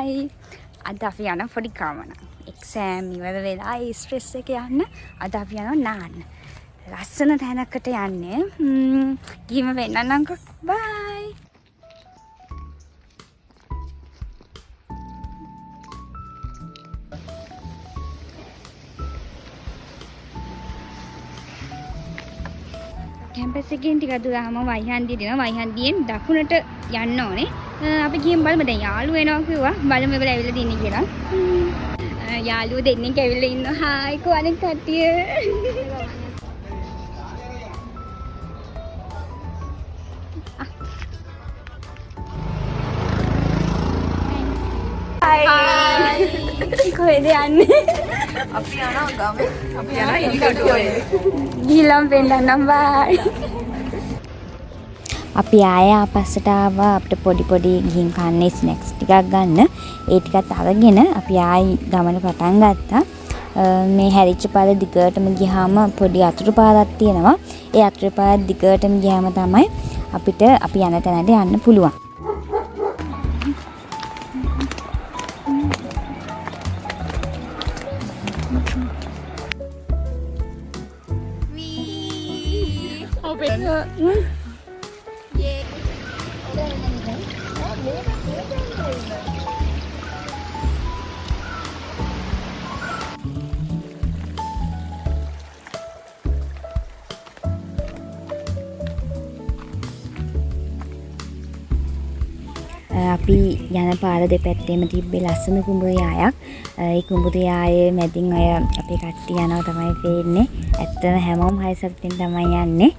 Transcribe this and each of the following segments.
bye. අද අපි යන පොඩි ගමන. එක්සෑම් ඉවර වෙලා ඒ ස්ට්‍රෙස් එක යන්න අද අපි යනවා නාන්න. ලස්සන තැනකට යන්නේ. ගිහින් වෙන්නම්කෝ. bye. කැම්පස් එකෙන් ටිකක් දුර ආවම වයිහන්දිය දෙනවා. වයිහන්දියෙන් දකුණට යන්න ඕනේ. අපි ගිහින් බලමු දැන් යාළුවෝ එනවා කිව්වා. බලමු ඒගොල්ලෝ ඇවිල්ලා දින්නේ කියලා. යාළුවෝ දෙන්නෙක් ඇවිල්ලා ඉන්නවා. හායි කෝ අනිත් කට්ටිය. හායි. කොහෙද යන්නේ? අපි යනවා ගමේ. අපි යනවා ඉනිකටුවේ. ගිලම් වෙන්නනම් බයි. අපි ආය ආපස්සට ආවා අපිට පොඩි ගිහින් කන්නේ ස්නැක්ස් ටිකක් ගන්න. ඒ ටිකත් අරගෙන අපි ආයි ගමන පටන් ගත්තා. මේ හැරිච්ච පාර දිගටම ගියාම පොඩි අතුරු පාරක් තියෙනවා. ඒ අතුරු පාර දිගටම ගියාම තමයි අපිට අපි යන තැනට යන්න පුළුවන්. අපි යන පාර දෙපැත්තේම තිබ්බේ ලස්සන කුඹුරු යායක්. ඒ කුඹුරු යායේ මැදින් අය අපේ කට්ටිය යනවා තමයි පේන්නේ. ඇත්තම හැමෝම හය සතුටින් තමයි යන්නේ.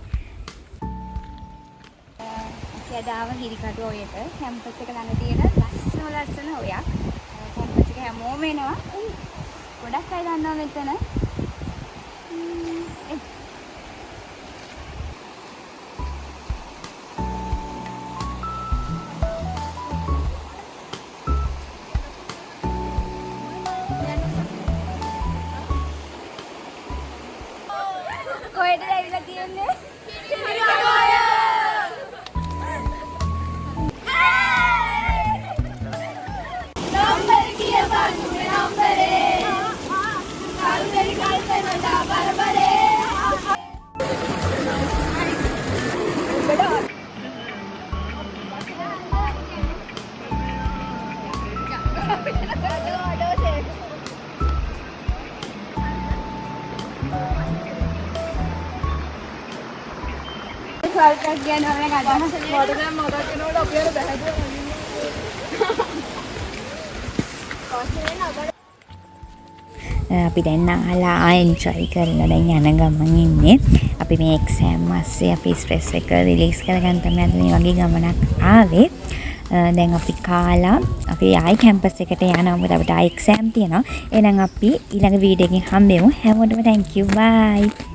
සදාව හිරිකඩ ඔයට කැම්පස් එක ළඟ තියෙන ලස්සන ඔයක්. කැම්පස් එක හැමෝම එනවා. ගොඩක් අය දන්නවා මෙතන. කොහෙද ඇවිල්ලා තියෙන්නේ? නම්බර කියපන් නම්බරේ. කල්පරි කල්පනට බරබරේ. සල්කක් ගියන ඔය ගන්න මට දැන් මතක් වෙනකොට අපි අර බැහැදුවා. අපි දැන් අහලා එන්ජොයි කරලා දැන් යන ගමන් ඉන්නේ. අපි මේ එක්සෑම් මාසේ අපි ස්ට්‍රෙස් එක රිලීස් කරගන්න තමයි අද මේ වගේ ගමනක් ආවේ. දැන් අපි කාලා අපි ආයි කැම්පස් එකට යනවා. මොකද අපිට ආයි එක්සෑම් තියෙනවා. එහෙනම් අපි ඊළඟ වීඩියෝ එකකින් හම්බෙමු. හැමෝටම thank you bye.